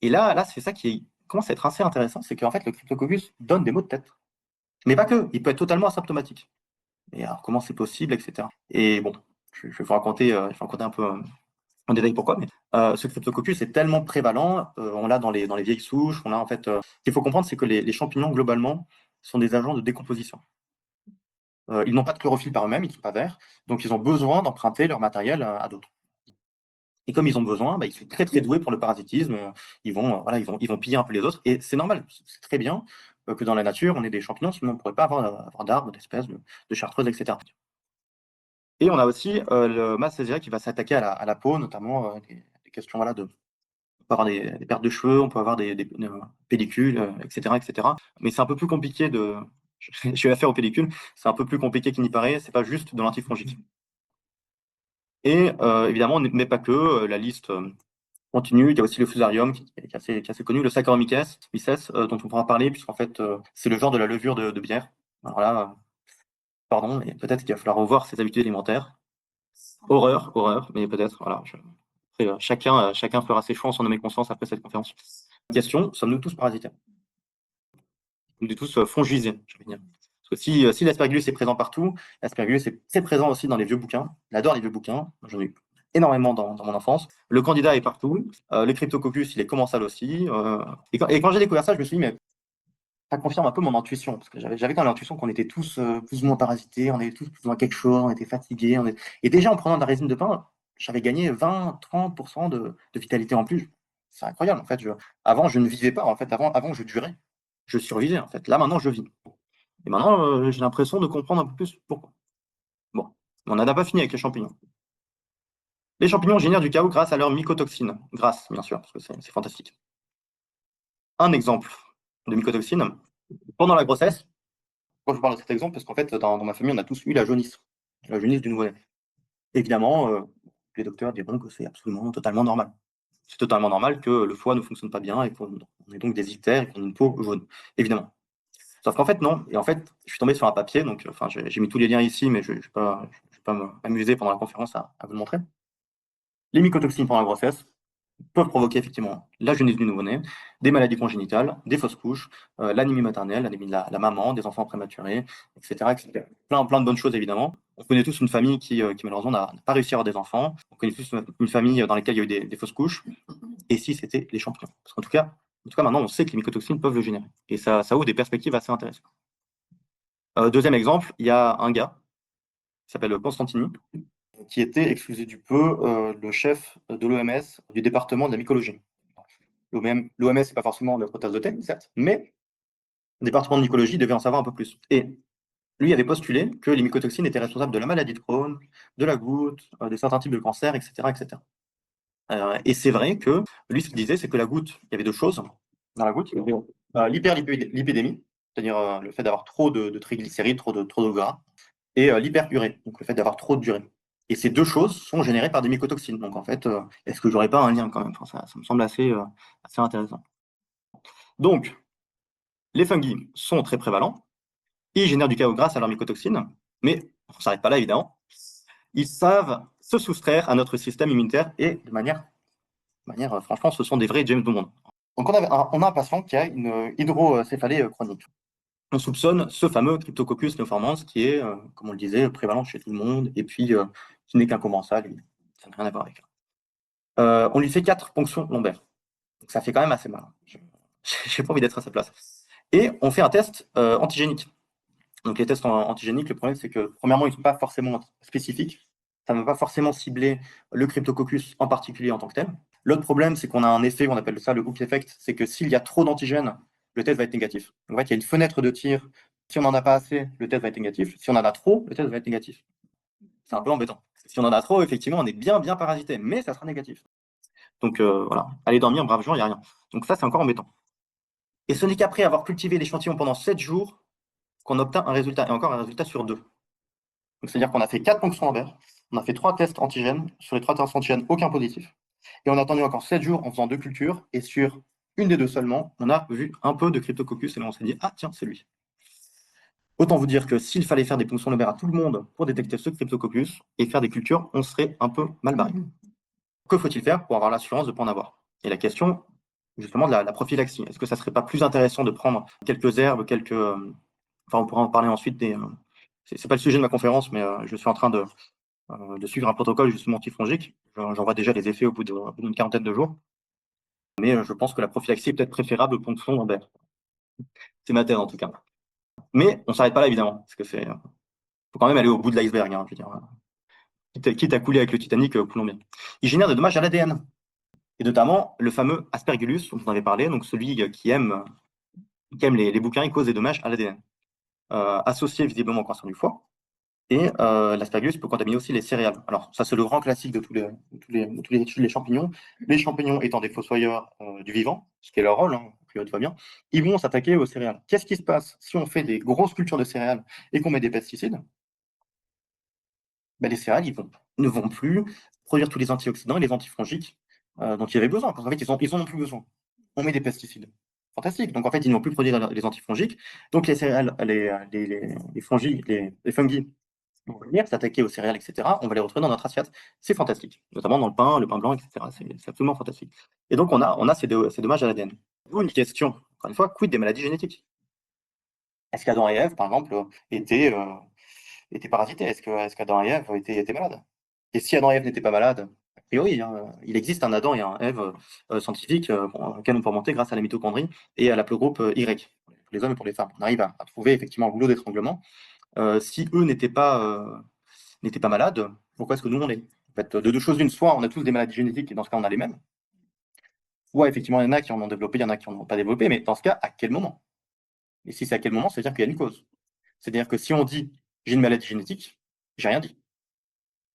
S1: Et là, c'est ça qui commence à être assez intéressant, c'est qu'en fait, le Cryptococcus donne des maux de tête. Mais pas que, il peut être totalement asymptomatique. Et alors, comment c'est possible, etc. Et bon, je vais je vais vous raconter un peu en détail pourquoi, mais ce Cryptococcus est tellement prévalent, on l'a dans les vieilles souches, on a en fait. Ce qu'il faut comprendre, c'est que les champignons, globalement, sont des agents de décomposition. Ils n'ont pas de chlorophylle par eux-mêmes, ils ne sont pas verts, donc ils ont besoin d'emprunter leur matériel à d'autres. Et comme ils ont besoin, bah, ils sont très doués pour le parasitisme. Voilà, ils vont piller un peu les autres. Et c'est normal, c'est très bien que dans la nature, on ait des champignons, sinon on ne pourrait pas avoir d'arbres, d'espèces, de chartreuses, etc. Et on a aussi le mast césaire qui va s'attaquer à la peau, notamment des questions voilà, on peut avoir des pertes de cheveux, on peut avoir des pellicules, etc., etc. Mais c'est un peu plus compliqué de. Je vais affaire aux pellicules, c'est un peu plus compliqué qu'il n'y paraît, c'est pas juste de l'antifongique. Et évidemment, mais pas que, la liste continue. Il y a aussi le fusarium qui est assez connu, le Saccharomyces, dont on pourra parler, puisqu'en fait, c'est le genre de la levure de bière. Alors là, pardon, mais peut-être qu'il va falloir revoir ses habitudes alimentaires. Horreur, horreur, mais peut-être, voilà. Après, chacun fera ses choix en son âme et conscience après cette conférence. Question, sommes-nous tous parasitaires? Nous sommes tous fongisés, je veux dire. Parce que si l'aspergillus est présent partout, l'aspergillus est très présent aussi dans les vieux bouquins. J'adore les vieux bouquins, j'en ai eu énormément dans mon enfance. Le Candida est partout, le Cryptococcus, il est commensal aussi. Et quand j'ai découvert ça, je me suis dit, mais ça confirme un peu mon intuition, parce que j'avais quand même l'intuition qu'on était tous plus ou moins parasités, on était tous plus ou moins quelque chose, on était fatigués. Et déjà, en prenant de la résine de pain, j'avais gagné 20-30% de vitalité en plus. C'est incroyable, en fait. Avant, je ne vivais pas, en fait. Avant, je durais. Je survivais, en fait. Là, maintenant, je vis. Et maintenant, j'ai l'impression de comprendre un peu plus pourquoi. Bon, on n'en a pas fini avec les champignons. Les champignons génèrent du chaos grâce à leurs mycotoxines. Grâce, bien sûr, parce que c'est fantastique. Un exemple de mycotoxines, pendant la grossesse, quand je parle de cet exemple, parce qu'en fait, dans ma famille, on a tous eu la jaunisse du nouveau-né. Évidemment, les docteurs diront que c'est absolument totalement normal. C'est totalement normal que le foie ne fonctionne pas bien et qu'on ait donc des ictères et qu'on ait une peau jaune, évidemment. Sauf qu'en fait, non. Et en fait, je suis tombé sur un papier, donc enfin, j'ai mis tous les liens ici, mais je ne vais pas m'amuser pendant la conférence à vous le montrer. Les mycotoxines pendant la grossesse peuvent provoquer effectivement la jaunisse du nouveau-né, des maladies congénitales, des fausses couches, l'anémie maternelle, l'anémie de la maman, des enfants prématurés, etc., etc. Plein de bonnes choses, évidemment. On connaît tous une famille qui malheureusement, n'a pas réussi à avoir des enfants. On connaît tous une famille dans laquelle il y a eu des fausses couches. Et si c'était les champignons? Parce qu'en tout cas, maintenant, on sait que les mycotoxines peuvent le générer. Et ça ouvre des perspectives assez intéressantes. Deuxième exemple, il y a un gars qui s'appelle Constantini, qui était, excusez du peu, le chef de l'OMS du département de la mycologie. L'OMS, c'est pas forcément notre tasse de thé, certes, mais le département de mycologie devait en savoir un peu plus. Et lui avait postulé que les mycotoxines étaient responsables de la maladie de Crohn, de la goutte, de certains types de cancers, etc., etc. Et c'est vrai que lui, ce qu'il disait, c'est que la goutte, il y avait deux choses dans la goutte. Il y avait l'hyperlipidémie, c'est-à-dire le fait d'avoir trop de triglycérides, trop de gras, et l'hyperurée, donc le fait d'avoir trop d'urée. Et ces deux choses sont générées par des mycotoxines. Donc en fait, est-ce que j'aurais pas un lien quand même? Enfin, ça me semble assez intéressant. Donc, les fungi sont très prévalents, ils génèrent du chaos grâce à leurs mycotoxines, mais on ne s'arrête pas là évidemment. Ils savent se soustraire à notre système immunitaire et de manière franchement, ce sont des vrais James Bond. Donc on a un patient qui a une hydrocéphalie chronique. On soupçonne ce fameux Cryptococcus neoformans qui est, comme on le disait, prévalent chez tout le monde et puis qui n'est qu'un commensal, ça n'a rien à voir avec. On lui fait 4 ponctions lombaires. Donc ça fait quand même assez mal. Je n'ai pas envie d'être à sa place. Et on fait un test antigénique. Donc les tests antigéniques, le problème c'est que premièrement, ils ne sont pas forcément spécifiques. Ça ne va pas forcément cibler le Cryptococcus en particulier en tant que tel. L'autre problème, c'est qu'on a un effet, on appelle ça le hook effect, c'est que s'il y a trop d'antigènes, le test va être négatif. Donc, en fait, il y a une fenêtre de tir. Si on n'en a pas assez, le test va être négatif. Si on en a trop, le test va être négatif. C'est un peu embêtant. Si on en a trop, effectivement, on est bien parasité, mais ça sera négatif. Donc voilà, allez dormir, braves gens, il n'y a rien. Donc ça, c'est encore embêtant. Et ce n'est qu'après avoir cultivé l'échantillon pendant 7 jours qu'on obtint un résultat, et encore un résultat sur 2. Donc c'est-à-dire qu'on a fait 4 ponctions envers, on a fait 3 tests antigènes, sur les 3 tests antigènes, aucun positif. Et on a attendu encore 7 jours en faisant 2 cultures, et sur une des 2 seulement, on a vu un peu de Cryptococcus, et là on s'est dit, ah tiens, c'est lui. Autant vous dire que s'il fallait faire des ponctions lombaires à tout le monde pour détecter ce Cryptococcus et faire des cultures, on serait un peu mal barré. Que faut-il faire pour avoir l'assurance de ne pas en avoir? Et la question, justement, de la prophylaxie. Est-ce que ça ne serait pas plus intéressant de prendre quelques herbes, enfin, on pourra en parler ensuite c'est pas le sujet de ma conférence, mais je suis en train de suivre un protocole justement antifongique. J'en vois déjà les effets au bout d'une quarantaine de jours. Mais je pense que la prophylaxie est peut-être préférable aux ponctions lombaires. C'est ma thèse en tout cas. Mais on ne s'arrête pas là évidemment, parce que faut quand même aller au bout de l'iceberg. Je veux dire, quitte à couler avec le Titanic, coulons bien. Il génère des dommages à l'ADN. Et notamment le fameux aspergillus dont on avait parlé, donc celui qui aime les bouquins, il cause des dommages à l'ADN, associé visiblement au cancer du foie. Et l'aspergillus peut contaminer aussi les céréales. Alors ça, c'est le grand classique de tous les études des champignons. Les champignons étant des fossoyeurs du vivant, ce qui est leur rôle, tout va bien, ils vont s'attaquer aux céréales. Qu'est-ce qui se passe si on fait des grosses cultures de céréales et qu'on met des pesticides? Ben, les céréales ne vont plus produire tous les antioxydants et les antifongiques Donc il y avait besoin, parce qu'en fait, ils en ont plus besoin. On met des pesticides. Fantastique. Donc en fait, ils n'ont plus produire les antifongiques. Donc les céréales, les fongies, les fungi vont venir s'attaquer aux céréales, etc. On va les retrouver dans notre assiette. C'est fantastique. Notamment dans le pain blanc, etc. C'est absolument fantastique. Et donc on a ces dommages à l'ADN. D'où une question, encore une fois, quid des maladies génétiques? Est-ce qu'Adam et Ève, par exemple, étaient parasités? Est-ce qu'Adam et Ève étaient malades? Et si Adam et Ève n'étaient pas malades, a priori, hein, il existe un Adam et un Ève scientifiques auquel on peut remonter grâce à la mitochondrie et à l'aplogroupe Y, pour les hommes et pour les femmes. On arrive à trouver effectivement un goulot d'étranglement. Si eux n'étaient pas malades, pourquoi est-ce que nous on est? En fait, de deux choses l'une, soit on a tous des maladies génétiques et dans ce cas on a les mêmes, soit effectivement il y en a qui en ont développé, il y en a qui en ont pas développé, mais dans ce cas, à quel moment? Et si c'est à quel moment, ça veut dire qu'il y a une cause. C'est-à-dire que si on dit j'ai une maladie génétique, j'ai rien dit.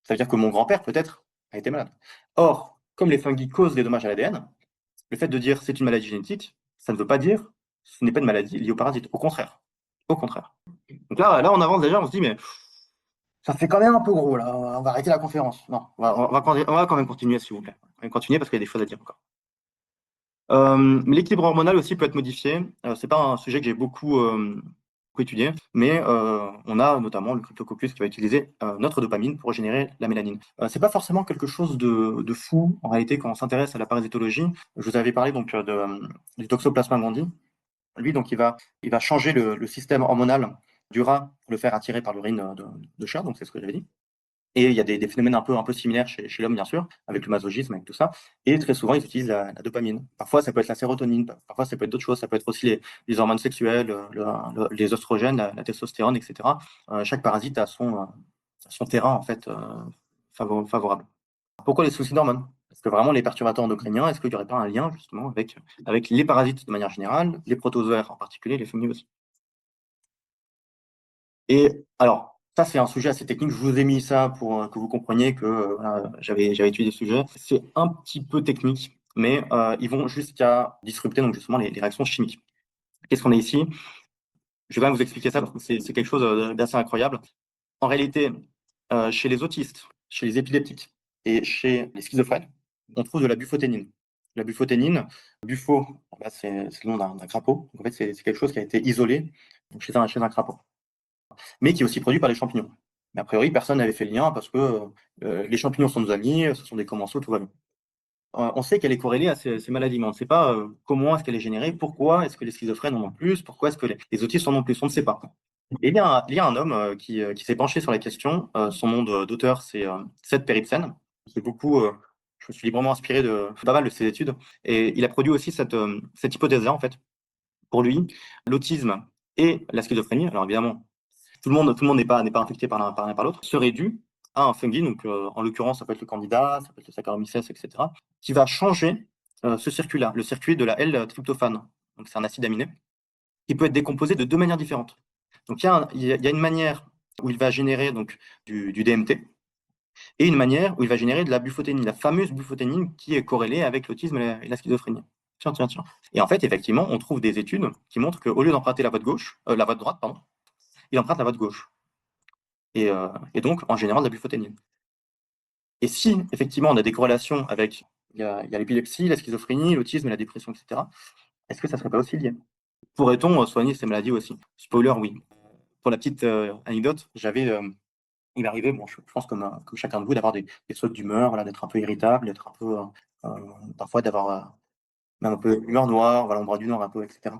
S1: Ça veut dire que mon grand-père, peut-être, a été malade. Or, comme les fungi causent des dommages à l'ADN, le fait de dire c'est une maladie génétique, ça ne veut pas dire ce n'est pas une maladie liée aux parasites. Au contraire. Au contraire. Donc là, on avance déjà, on se dit, mais ça fait quand même un peu gros, là. On va arrêter la conférence. Non, on va quand même continuer, s'il vous plaît. On va quand même continuer parce qu'il y a des choses à dire encore. L'équilibre hormonal aussi peut être modifié. C'est pas un sujet que j'ai beaucoup étudié, mais on a notamment le Cryptococcus qui va utiliser notre dopamine pour générer la mélanine. C'est pas forcément quelque chose de fou en réalité quand on s'intéresse à la parasitologie. Je vous avais parlé donc du Toxoplasma gondii. Lui donc il va changer le système hormonal du rat pour le faire attirer par l'urine de chat, donc c'est ce que j'avais dit. Et il y a des phénomènes un peu similaires chez l'homme, bien sûr, avec le masochisme, avec tout ça. Et très souvent, ils utilisent la dopamine. Parfois, ça peut être la sérotonine, parfois, ça peut être d'autres choses. Ça peut être aussi les hormones sexuelles, les oestrogènes, la testostérone, etc. Chaque parasite a son terrain, en fait, favorable. Pourquoi les soucis d'hormones? Parce que vraiment, les perturbateurs endocriniens, est-ce qu'il n'y aurait pas un lien, justement, avec les parasites de manière générale, les protozoaires en particulier, les fungi aussi? Et alors, ça, c'est un sujet assez technique. Je vous ai mis ça pour que vous compreniez que voilà, j'avais étudié le sujet. C'est un petit peu technique, mais ils vont jusqu'à disrupter donc justement les réactions chimiques. Qu'est-ce qu'on a ici? Je vais quand même vous expliquer ça parce que c'est quelque chose d'assez incroyable. En réalité, chez les autistes, chez les épileptiques et chez les schizophrènes, on trouve de la bufoténine. La bufoténine, bufo, là, c'est le nom d'un crapaud. Donc, en fait, c'est quelque chose qui a été isolé chez un crapaud, mais qui est aussi produit par les champignons. Mais a priori, personne n'avait fait le lien parce que les champignons sont nos amis, ce sont des commensaux, tout va bien. On sait qu'elle est corrélée à ces maladies, mais on ne sait pas comment est-ce qu'elle est générée, pourquoi est-ce que les schizophrènes en ont plus, pourquoi est-ce que les autistes en ont plus, on ne sait pas. Et il y a un homme qui s'est penché sur la question. Son nom d'auteur, c'est Seth Perricsen. Je me suis librement inspiré de pas mal de ses études. Et il a produit aussi cette hypothèse-là, en fait. Pour lui, l'autisme et la schizophrénie, alors évidemment, tout le monde n'est pas infecté par l'un par l'autre, serait dû à un fungi, donc en l'occurrence, ça peut être le candida, ça peut être le Saccharomyces, etc., qui va changer ce circuit-là, le circuit de la L-tryptophane. Donc c'est un acide aminé qui peut être décomposé de deux manières différentes. Donc il y a une manière où il va générer donc du DMT et une manière où il va générer de la bufoténine, la fameuse bufoténine qui est corrélée avec l'autisme et la schizophrénie. Tiens, tiens, tiens. Et en fait, effectivement, on trouve des études qui montrent qu'au lieu d'emprunter la voie droite, pardon, il emprunte la voie de gauche. Et donc, en général, de la bufoténine. Et si, effectivement, on a des corrélations avec, il y a l'épilepsie, la schizophrénie, l'autisme, la dépression, etc., est-ce que ça ne serait pas aussi lié? Pourrait-on soigner ces maladies aussi? Spoiler, oui. Pour la petite anecdote, il m'arrivait, bon, je pense comme chacun de vous, d'avoir des sautes d'humeur, voilà, d'être un peu irritable, d'être un peu, parfois d'avoir même un peu l'humeur noire, voilà, ombre du nord un peu, etc.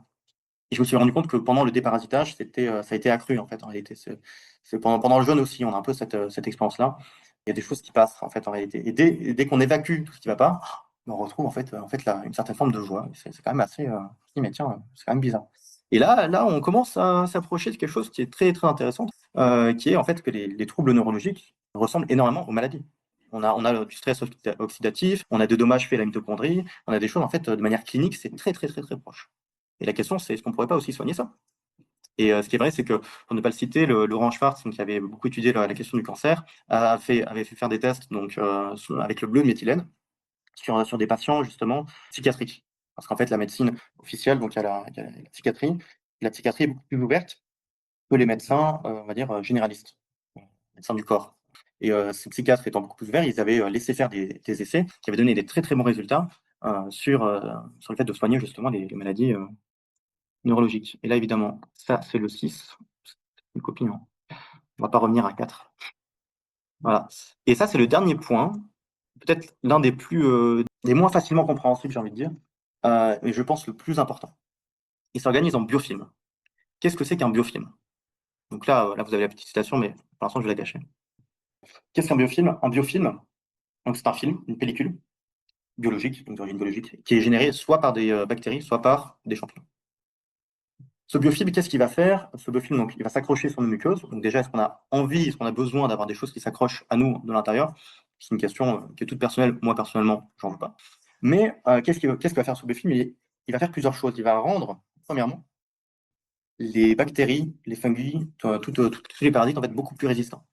S1: Et je me suis rendu compte que pendant le déparasitage, ça a été accru en fait. En réalité, c'est pendant le jeûne aussi, on a un peu cette expérience-là. Il y a des choses qui passent en fait en réalité. Et dès qu'on évacue tout ce qui ne va pas, on retrouve en fait là, une certaine forme de joie. C'est quand même assez. Je me dis, mais tiens, c'est quand même bizarre. Et là, on commence à s'approcher de quelque chose qui est très très intéressant, qui est en fait que les troubles neurologiques ressemblent énormément aux maladies. On a du stress oxydatif, on a des dommages faits à la mitochondrie, on a des choses en fait de manière clinique, c'est très très très très proche. Et la question, c'est est-ce qu'on ne pourrait pas aussi soigner ça? Et ce qui est vrai, c'est que, pour ne pas le citer, Laurent Schwartz, donc, qui avait beaucoup étudié la question du cancer, avait fait faire des tests donc, avec le bleu de méthylène sur des patients justement psychiatriques. Parce qu'en fait, la médecine officielle, donc il y a la psychiatrie. La psychiatrie est beaucoup plus ouverte que les médecins, on va dire, généralistes, médecins du corps. Et ces psychiatres étant beaucoup plus ouverts, ils avaient laissé faire des essais qui avaient donné des très très bons résultats sur le fait de soigner justement les maladies neurologiques. Et là, évidemment, ça, c'est le 6. C'est une copie, hein. On va pas revenir à 4. Voilà. Et ça, c'est le dernier point, peut-être l'un des moins facilement compréhensibles, j'ai envie de dire, mais je pense le plus important. Il s'organise en biofilms. Qu'est-ce que c'est qu'un biofilm? Donc là, vous avez la petite citation, mais pour l'instant, je vais la cacher. Qu'est-ce qu'un biofilm? Un biofilm, donc c'est un film, une pellicule biologique, donc d'origine biologique, qui est générée soit par des bactéries, soit par des champignons. Ce biofilm, qu'est-ce qu'il va faire? Ce biofilm, donc, il va s'accrocher sur nos muqueuses. Donc déjà, est-ce qu'on a envie, est-ce qu'on a besoin d'avoir des choses qui s'accrochent à nous de l'intérieur? C'est une question qui est toute personnelle. Moi, personnellement, j'en veux pas. Mais qu'est-ce qu'il va faire ce biofilm? Il va faire plusieurs choses. Il va rendre, premièrement, les bactéries, les fungi, tous les parasites, en fait, beaucoup plus résistants.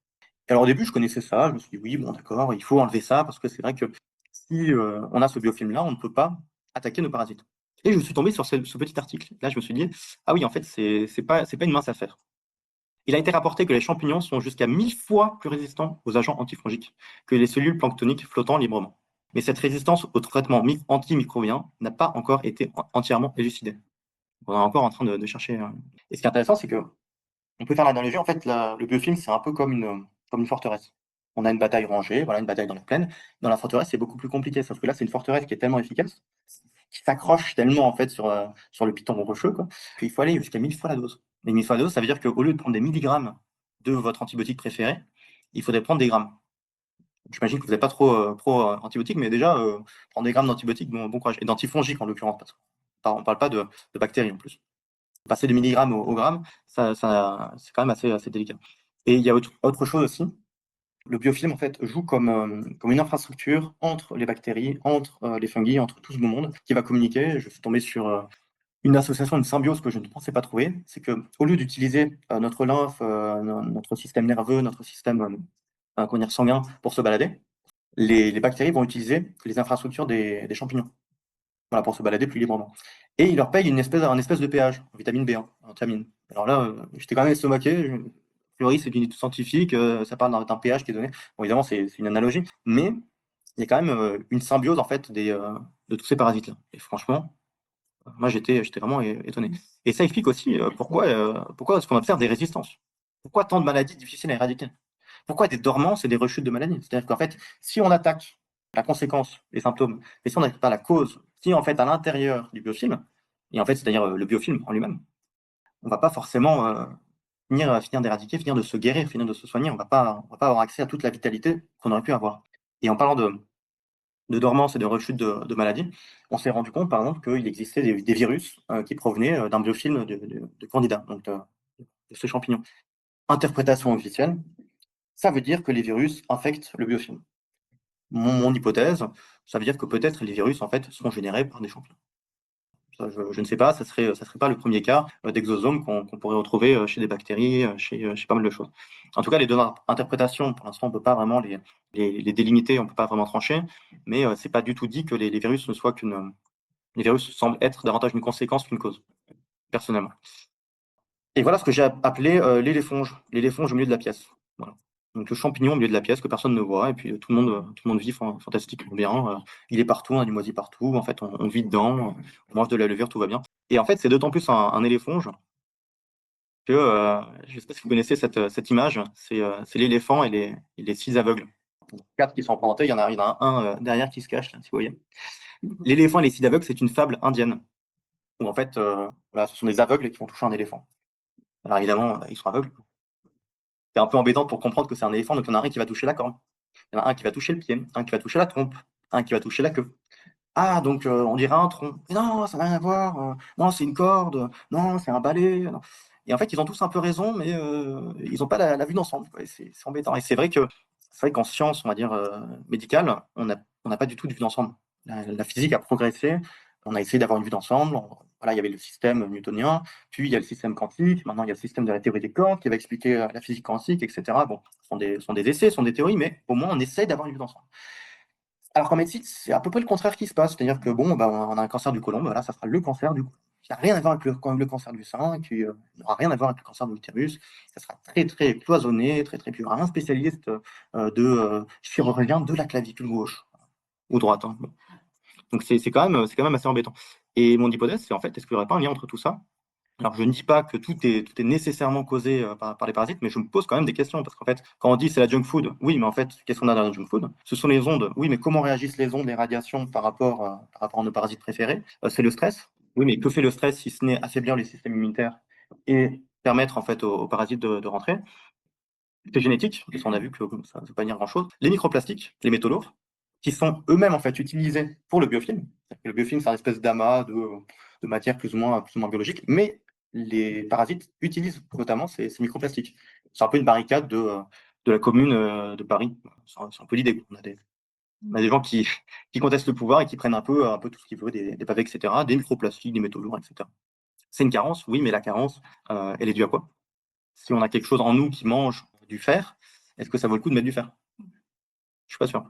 S1: Et alors au début, je connaissais ça, je me suis dit: «Oui, bon d'accord, il faut enlever ça parce que c'est vrai que si, on a ce biofilm-là, on ne peut pas attaquer nos parasites». Et je suis tombé sur ce petit article. Là, je me suis dit: «Ah oui, en fait, c'est pas une mince affaire». Il a été rapporté que les champignons sont jusqu'à 1000 fois plus résistants aux agents antifongiques que les cellules planctoniques flottant librement. Mais cette résistance au traitement antimicrobien n'a pas encore été entièrement élucidée. On est encore en train de chercher, et ce qui est intéressant, c'est que on peut faire l'analogie, en fait, le biofilm, c'est un peu comme une forteresse. On a une bataille rangée, voilà, une bataille dans la plaine. Dans la forteresse, c'est beaucoup plus compliqué, sauf que là, c'est une forteresse qui est tellement efficace, qui s'accroche tellement, en fait, sur le piton rocheux, quoi, qu'il faut aller jusqu'à 1000 fois la dose. Et 1000 fois la dose, ça veut dire qu'au lieu de prendre des milligrammes de votre antibiotique préféré, il faudrait prendre des grammes. J'imagine que vous n'êtes pas trop pro antibiotiques, mais déjà, prendre des grammes d'antibiotiques, bon courage. Et d'antifongiques, en l'occurrence, parce qu'on ne parle pas de bactéries en plus. Passer de milligrammes au gramme, c'est quand même assez délicat. Et il y a autre chose aussi. Le biofilm, en fait, joue comme une infrastructure entre les bactéries, entre les fungi, entre tout ce beau monde qui va communiquer. Je suis tombé sur une association, une symbiose que je ne pensais pas trouver. C'est qu'au lieu d'utiliser notre lymphe, notre système nerveux, notre système comment dire, sanguin pour se balader, les bactéries vont utiliser les infrastructures des champignons. Voilà, pour se balader plus librement. Et il leur paye un espèce de péage, en vitamine B1, en thiamine. Alors là, j'étais quand même estomaqué. A priori, c'est une étude scientifique, ça parle d'un péage qui est donné. Bon, évidemment, c'est une analogie, mais il y a quand même une symbiose en fait de tous ces parasites-là. Et franchement, moi j'étais vraiment étonné. Et ça explique aussi pourquoi est-ce qu'on observe des résistances. Pourquoi tant de maladies difficiles à éradiquer? Pourquoi des dormances et des rechutes de maladies? C'est-à-dire qu'en fait, si on attaque la conséquence, les symptômes, mais si on n'attaque pas la cause, si en fait à l'intérieur du biofilm, et en fait c'est-à-dire le biofilm en lui-même, on va pas forcément finir d'éradiquer, finir de se guérir, finir de se soigner. On va pas avoir accès à toute la vitalité qu'on aurait pu avoir. Et en parlant de dormance et de rechute de maladies, on s'est rendu compte par exemple qu'il existait des virus qui provenaient d'un biofilm de candidats, donc de ce champignon. Interprétation officielle, ça veut dire que les virus infectent le biofilm. Mon hypothèse, ça veut dire que peut-être les virus, en fait, sont générés par des champignons. Ça, je ne sais pas, ça serait pas le premier cas d'exosome qu'on pourrait retrouver chez des bactéries, chez pas mal de choses. En tout cas, les deux interprétations, pour l'instant, on peut pas vraiment les délimiter, on peut pas vraiment trancher, mais c'est pas du tout dit que les virus ne soient les virus semblent être davantage une conséquence qu'une cause, personnellement. Et voilà ce que j'ai appelé l'éléphonge au milieu de la pièce. Voilà. Donc le champignon au milieu de la pièce que personne ne voit et puis tout le monde vit fantastiquement bien. Il est partout, on a du moisi partout. En fait, on vit dedans, on mange de la levure, tout va bien. Et en fait, c'est d'autant plus un éléphonge que je ne sais pas si vous connaissez cette image. C'est l'éléphant et les 6 aveugles. 4 qui sont représentés, il y en a un derrière qui se cache, là, si vous voyez. L'éléphant et les 6 aveugles, c'est une fable indienne où en fait, voilà, ce sont des aveugles qui vont toucher un éléphant. Alors évidemment, ils sont aveugles. C'est un peu embêtant pour comprendre que c'est un éléphant, donc il y en a un qui va toucher la corne, il y en a un qui va toucher le pied, un qui va toucher la trompe, un qui va toucher la queue. Ah, donc on dirait un tronc. Mais non, ça n'a rien à voir. Non, c'est une corde. Non, c'est un balai. Non. Et en fait, ils ont tous un peu raison, mais ils n'ont pas la vue d'ensemble, quoi. Et c'est embêtant. Et c'est vrai qu'en science, on va dire médicale, on n'a pas du tout de vue d'ensemble. La physique a progressé. On a essayé d'avoir une vue d'ensemble. Voilà, il y avait le système newtonien, puis il y a le système quantique. Maintenant, il y a le système de la théorie des cordes qui va expliquer la physique quantique, etc. Bon, ce sont des essais, ce sont des théories, mais au moins on essaye d'avoir une vue d'ensemble. Alors qu'en médecine, c'est à peu près le contraire qui se passe. C'est-à-dire que bon, bah, on a un cancer du côlon, voilà, ça sera le cancer du côlon. qui n'a rien à voir avec le cancer du sein, qui n'aura rien à voir avec le cancer de l'utérus. Ça sera très, très cloisonné, très, très pur. Un spécialiste chirurgien de la clavicule gauche ou droite, hein. Donc c'est quand même assez embêtant. Et mon hypothèse, c'est en fait, est-ce qu'il n'y aurait pas un lien entre tout ça? Alors, je ne dis pas que tout est nécessairement causé par les parasites, mais je me pose quand même des questions. Parce qu'en fait, quand on dit c'est la junk food, oui, mais en fait, qu'est-ce qu'on a dans la junk food? Ce sont les ondes. Oui, mais comment réagissent les ondes, les radiations par rapport à nos parasites préférés? C'est le stress. Oui, mais que fait le stress si ce n'est affaiblir le système immunitaire et permettre en fait aux parasites de rentrer? C'est génétique, parce qu'on a vu que ça ne veut pas dire grand-chose. Les microplastiques, les métaux lourds, qui sont eux-mêmes en fait utilisés pour le biofilm. Le biofilm, c'est une espèce d'amas de matière plus ou moins biologique, mais les parasites utilisent notamment ces microplastiques. C'est un peu une barricade de la commune de Paris. C'est un peu l'idée. On a des gens qui contestent le pouvoir et qui prennent un peu tout ce qu'ils veulent, des pavés, etc., des microplastiques, des métaux lourds, etc. C'est une carence, oui, mais la carence, elle est due à quoi? Si on a quelque chose en nous qui mange du fer, est-ce que ça vaut le coup de mettre du fer? Je suis pas sûr.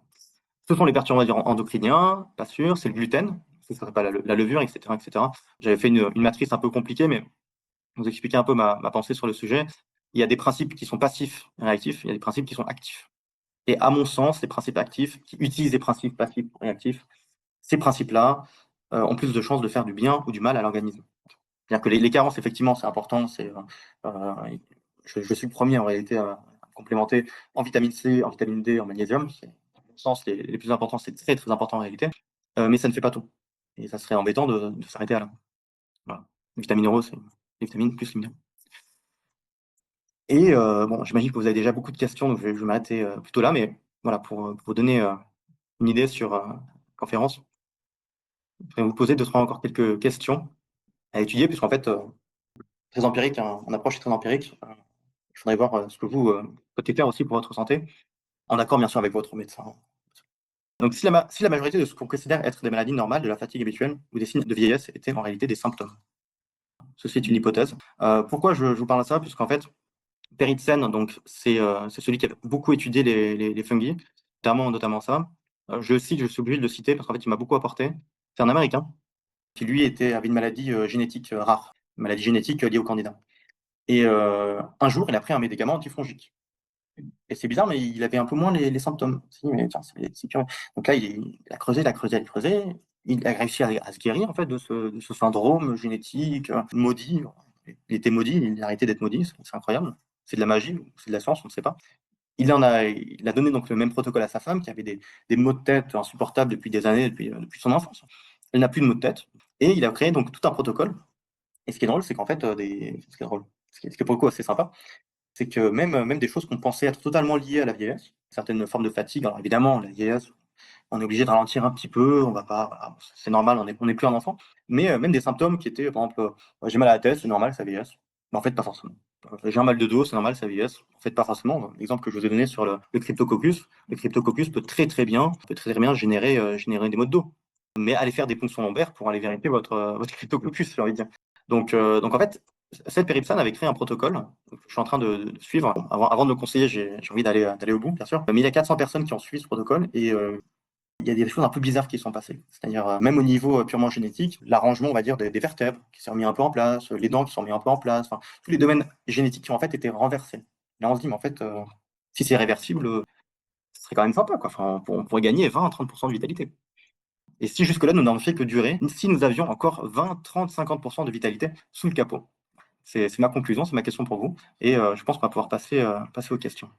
S1: Ce sont les perturbateurs endocriniens, pas sûr. C'est le gluten, ce serait pas la levure, etc., etc. J'avais fait une matrice un peu compliquée, mais pour vous expliquer un peu ma pensée sur le sujet. Il y a des principes qui sont passifs et réactifs, il y a des principes qui sont actifs. Et à mon sens, les principes actifs, qui utilisent des principes passifs ou réactifs, ces principes-là ont plus de chances de faire du bien ou du mal à l'organisme. C'est-à-dire que les carences, effectivement, c'est important. Euh, je suis le premier en réalité à complémenter en vitamine C, en vitamine D, en magnésium. À mon sens, les plus importants, c'est très très important en réalité. Mais ça ne fait pas tout. Et ça serait embêtant de s'arrêter à là. Voilà. Les vitamines roses, c'est les vitamines plus les minéraux. Et bon, j'imagine que vous avez déjà beaucoup de questions, donc je vais m'arrêter plutôt là. Mais voilà, pour vous donner une idée sur la conférence, je vais vous poser deux, trois encore quelques questions à étudier, puisqu'en fait, très empirique, hein, mon approche est très empirique. Il faudrait voir ce que vous souhaitez faire aussi pour votre santé, en accord bien sûr avec votre médecin. Donc si la majorité de ce qu'on considère être des maladies normales, de la fatigue habituelle ou des signes de vieillesse étaient en réalité des symptômes. Ceci est une hypothèse. Pourquoi je vous parle de ça? Puisqu'en fait, Perricone, donc c'est celui qui a beaucoup étudié les fungi, notamment ça. Je suis obligé de le citer parce qu'en fait, il m'a beaucoup apporté. C'est un Américain qui, lui, avait une maladie génétique rare, une maladie génétique liée au candida. Et un jour, il a pris un médicament antifongique. Et c'est bizarre, mais il avait un peu moins les symptômes. Si, mais tiens, c'est curieux. Donc là, il a creusé, il a creusé, il a creusé. Il a réussi à se guérir en fait de ce syndrome génétique maudit. Il était maudit, il a arrêté d'être maudit, c'est incroyable. C'est de la magie, c'est de la science, on ne sait pas. Il a donné donc le même protocole à sa femme qui avait des maux de tête insupportables depuis des années, depuis son enfance. Elle n'a plus de maux de tête. Et il a créé donc tout un protocole. Et ce qui est drôle, c'est qu'en fait, ce qui est drôle, ce qui est pour le coup assez sympa, c'est que même des choses qu'on pensait être totalement liées à la vieillesse, certaines formes de fatigue, alors évidemment, la vieillesse, on est obligé de ralentir un petit peu, on va pas, voilà, c'est normal, on est plus un enfant, mais même des symptômes qui étaient, par exemple, j'ai mal à la tête, c'est normal, ça vieillesse. Mais en fait, pas forcément. J'ai un mal de dos, c'est normal, ça vieillesse. En fait, pas forcément. L'exemple que je vous ai donné sur le cryptococcus, le cryptococcus peut très très bien générer des maux de dos. Mais allez faire des ponctions lombaires pour aller vérifier votre cryptococcus, j'ai envie de dire. Donc en fait, cette Peripsan avait créé un protocole que je suis en train de suivre. Avant de le conseiller, j'ai envie d'aller au bout, bien sûr. Mais il y a 400 personnes qui ont suivi ce protocole et il y a des choses un peu bizarres qui sont passées. C'est-à-dire, même au niveau purement génétique, l'arrangement, on va dire, des vertèbres qui s'est remis un peu en place, les dents qui sont mis un peu en place, enfin, tous les domaines génétiques qui ont en fait été renversés. Là, on se dit, mais en fait, si c'est réversible, ce serait quand même sympa, quoi. Enfin, on pourrait gagner 20 à 30% de vitalité. Et si jusque-là, nous n'avons fait que durer, si nous avions encore 20, 30, 50% de vitalité sous le capot. C'est ma conclusion, c'est ma question pour vous. Et je pense qu'on va pouvoir passer aux questions.